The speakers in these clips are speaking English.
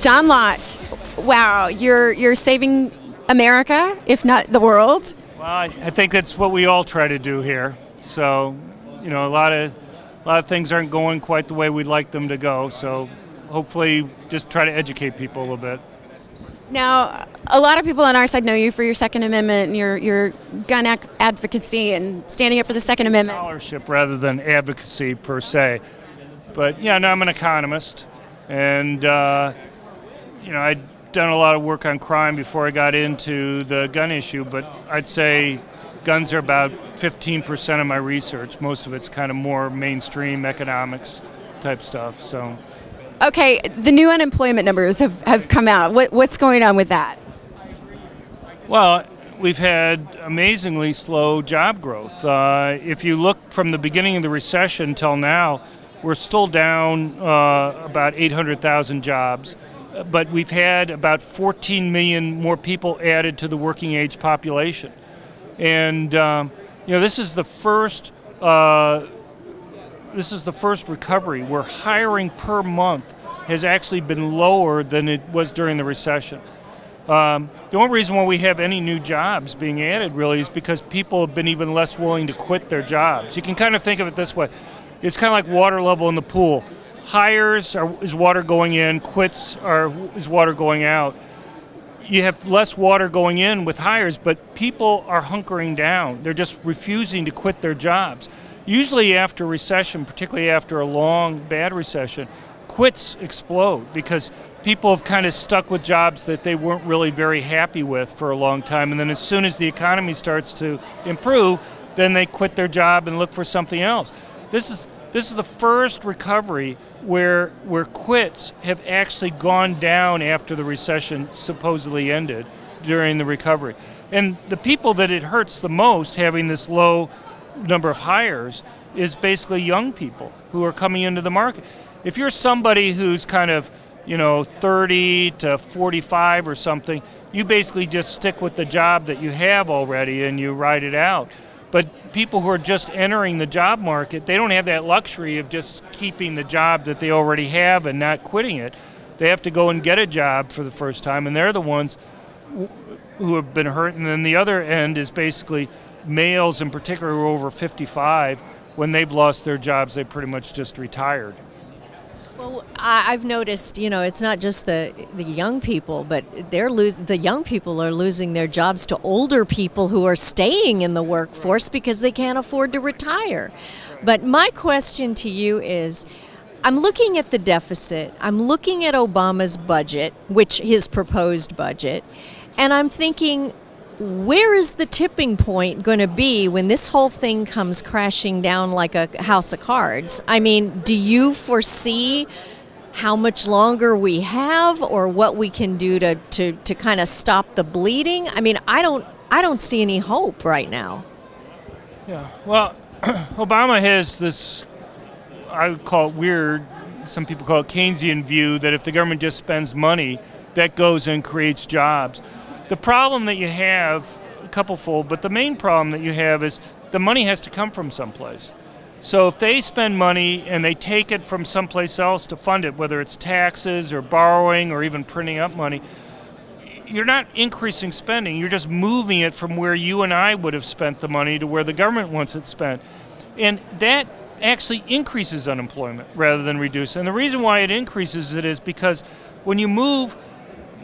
John Lott, wow, you're saving America, if not the world. Well, I think that's what we all try to do here. So, a lot of things aren't going quite the way we'd like them to go. So, hopefully, just try to educate people a little bit. Now, a lot of people on our side know you for your Second Amendment and your gun advocacy and standing up for the Second Amendment. Scholarship rather than advocacy per se. But yeah, no, I'm an economist, and I'd done a lot of work on crime before I got into the gun issue. But I'd say guns are about 15% of my research. Most of it's kind of more mainstream economics type stuff. So. Okay, the new unemployment numbers have come out. What's going on with that? Well, we've had amazingly slow job growth. If you look from the beginning of the recession till now, we're still down about 800,000 jobs, but we've had about 14 million more people added to the working age population. And this is the first recovery where hiring per month has actually been lower than it was during the recession. The only reason why we have any new jobs being added really is because people have been even less willing to quit their jobs. You can kind of think of it this way. It's kind of like water level in the pool. Hires is water going in, quits is water going out. You have less water going in with hires, but people are hunkering down. They're just refusing to quit their jobs. Usually after recession, particularly after a long, bad recession, quits explode because people have kind of stuck with jobs that they weren't really very happy with for a long time. And then as soon as the economy starts to improve, then they quit their job and look for something else. This is the first recovery where quits have actually gone down after the recession supposedly ended during the recovery. And the people that it hurts the most, having this low number of hires, is basically young people who are coming into the market. If you're somebody who's kind of 30 to 45 or something, you basically just stick with the job that you have already and you ride it out. But people who are just entering the job market, they don't have that luxury of just keeping the job that they already have and not quitting it. They have to go and get a job for the first time, and they're the ones who have been hurt. And then the other end is basically males in particular who are over 55. When they've lost their jobs, they pretty much just retired. Well, I've noticed, it's not just the young people, but the young people are losing their jobs to older people who are staying in the workforce because they can't afford to retire. But my question to you is, I'm looking at the deficit, I'm looking at Obama's budget, his proposed budget, and I'm thinking, where is the tipping point going to be when this whole thing comes crashing down like a house of cards? I mean, do you foresee how much longer we have or what we can do to kind of stop the bleeding? I mean, I don't see any hope right now. Yeah, well, Obama has this, I would call it weird, some people call it Keynesian view, that if the government just spends money, that goes and creates jobs. The problem that you have, a couplefold, but the main problem that you have is the money has to come from someplace. So if they spend money and they take it from someplace else to fund it, whether it's taxes or borrowing or even printing up money, you're not increasing spending. You're just moving it from where you and I would have spent the money to where the government wants it spent. And that actually increases unemployment rather than reduce it. And the reason why it increases it is because when you move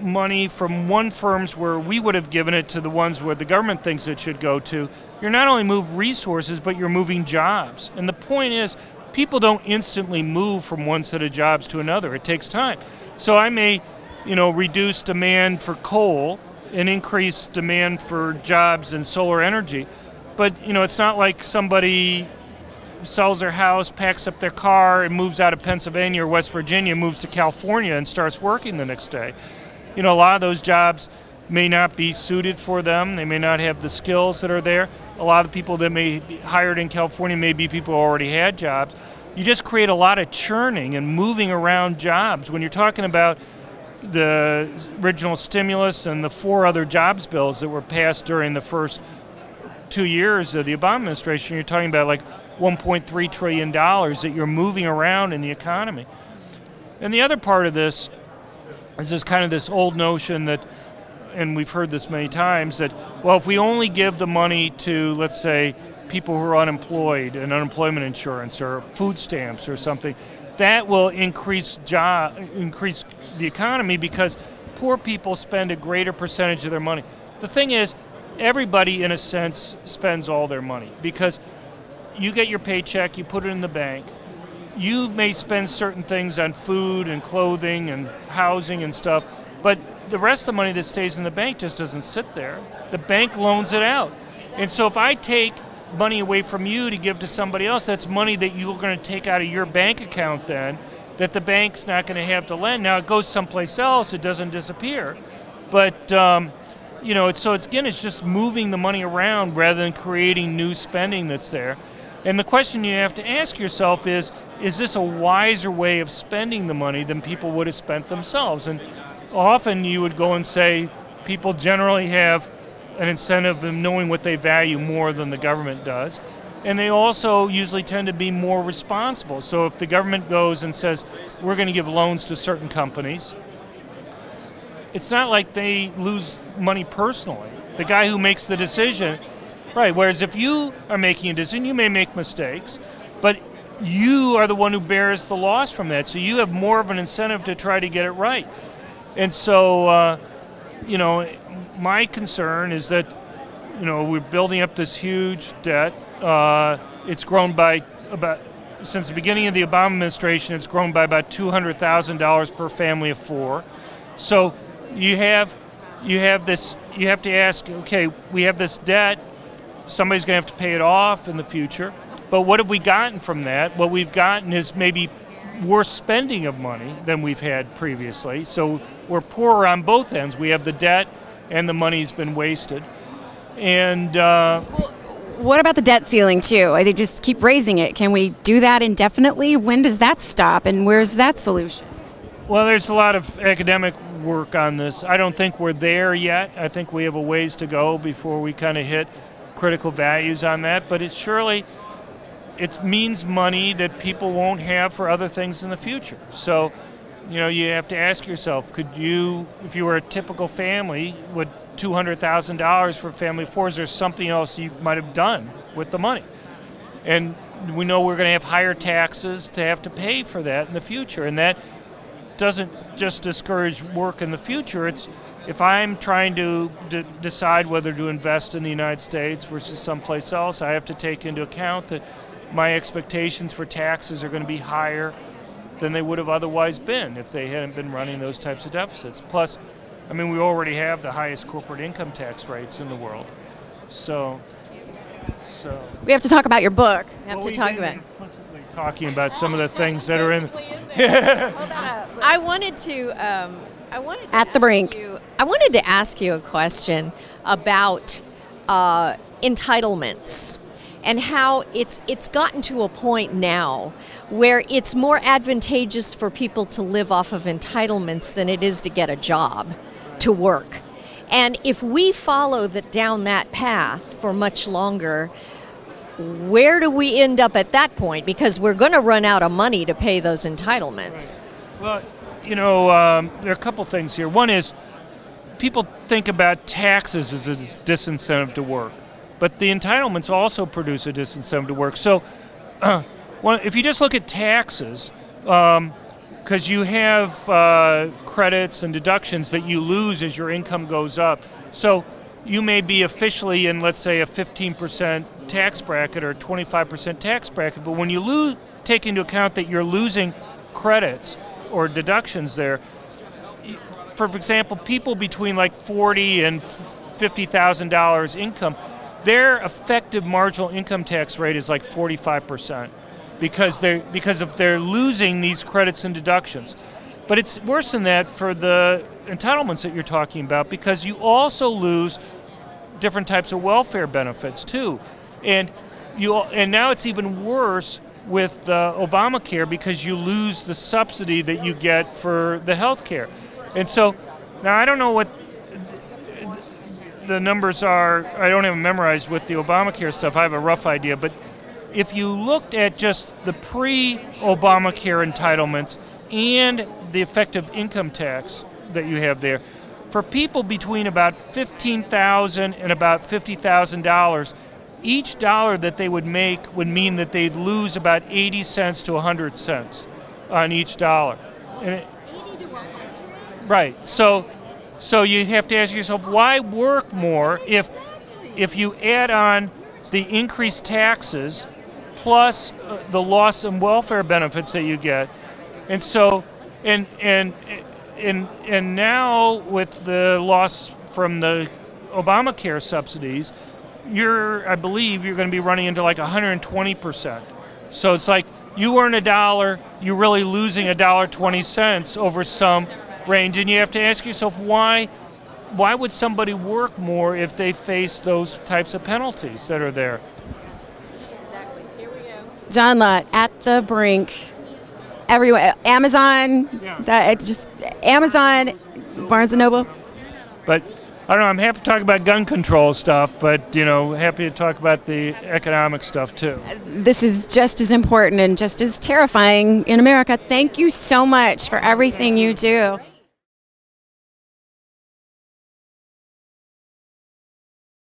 money from one firms where we would have given it to the ones where the government thinks it should go to, you're not only moving resources, but you're moving jobs. And the point is, people don't instantly move from one set of jobs to another. It takes time. So I may, reduce demand for coal and increase demand for jobs in solar energy. But, it's not like somebody sells their house, packs up their car, and moves out of Pennsylvania or West Virginia, moves to California and starts working the next day. A lot of those jobs may not be suited for them. They may not have the skills that are there. A lot of people that may be hired in California may be people who already had jobs. You just create a lot of churning and moving around jobs. When you're talking about the original stimulus and the 4 other jobs bills that were passed during the first 2 years of the Obama administration, you're talking about like $1.3 trillion that you're moving around in the economy. And the other part of this is this kind of this old notion that, and we've heard this many times, that, well, if we only give the money to, let's say, people who are unemployed and unemployment insurance or food stamps or something, that will increase the economy because poor people spend a greater percentage of their money. The thing is, everybody, in a sense, spends all their money because you get your paycheck, you put it in the bank. You may spend certain things on food and clothing and housing and stuff, but the rest of the money that stays in the bank just doesn't sit there. The bank loans it out. And so if I take money away from you to give to somebody else, that's money that you're going to take out of your bank account then, that the bank's not going to have to lend. Now, it goes someplace else, it doesn't disappear. But, it's just moving the money around rather than creating new spending that's there. And the question you have to ask yourself is this a wiser way of spending the money than people would have spent themselves? And often you would go and say people generally have an incentive of knowing what they value more than the government does. And they also usually tend to be more responsible. So if the government goes and says, we're going to give loans to certain companies, it's not like they lose money personally. The guy who makes the decision, right, whereas if you are making a decision, you may make mistakes, but you are the one who bears the loss from that. So you have more of an incentive to try to get it right. And so, my concern is that, we're building up this huge debt. It's grown by since the beginning of the Obama administration, it's grown by about $200,000 per family of four. So you have to ask, okay, we have this debt, somebody's going to have to pay it off in the future, but what have we gotten from that? What we've gotten is maybe worse spending of money than we've had previously. So we're poorer on both ends. We have the debt and the money's been wasted. And what about the debt ceiling too? They just keep raising it. Can we do that indefinitely? When does that stop and where's that solution? Well, there's a lot of academic work on this. I don't think we're there yet. I think we have a ways to go before we kind of hit critical values on that, but it means money that people won't have for other things in the future. So, you have to ask yourself, could you, if you were a typical family with $200,000 for a family of four, is there something else you might have done with the money? And we know we're going to have higher taxes to have to pay for that in the future, and that doesn't just discourage work in the future. It's if I'm trying to decide whether to invest in the United States versus someplace else, I have to take into account that my expectations for taxes are going to be higher than they would have otherwise been if they hadn't been running those types of deficits. Plus, we already have the highest corporate income tax rates in the world. So we have to talk about your book. We have to talk about implicitly talking about some of the things that are in. I wanted to At the Brink. I wanted to ask you a question about entitlements and how it's gotten to a point now where it's more advantageous for people to live off of entitlements than it is to get a job, to work. And if we follow down that path for much longer, where do we end up at that point? Because we're going to run out of money to pay those entitlements. Right. Well, there are a couple things here. One is people think about taxes as a disincentive to work, but the entitlements also produce a disincentive to work. So if you just look at taxes, because you have credits and deductions that you lose as your income goes up. So you may be officially in, let's say, a 15% tax bracket or a 25% tax bracket, but when you take into account that you're losing credits or deductions there, for example, people between like $40,000 and $50,000 income, their effective marginal income tax rate is like 45%. Because they're losing these credits and deductions. But it's worse than that for the entitlements that you're talking about, because you also lose different types of welfare benefits too. And now it's even worse with Obamacare, because you lose the subsidy that you get for the health care. And so now I don't know what the numbers are. I don't have them memorized with the Obamacare stuff. I have a rough idea, but if you looked at just the pre-Obamacare entitlements and the effective income tax that you have there. For people between about $15,000 and about $50,000, each dollar that they would make would mean that they'd lose about 80 cents to 100 cents on each dollar. And right. So you have to ask yourself, why work more if you add on the increased taxes plus the loss in welfare benefits that you get? And so and now with the loss from the Obamacare subsidies, I believe you're going to be running into like 120%. So it's like you earn $1, you're really losing $1.20 over some range, and you have to ask yourself why would somebody work more if they face those types of penalties that are there? Exactly. Here we go. John Lott at the Brink. Everywhere. Amazon. Yeah. Is that just Amazon, Barnes & Noble? But I don't know, I'm happy to talk about gun control stuff, but, happy to talk about the economic stuff, too. This is just as important and just as terrifying in America. Thank you so much for everything you do.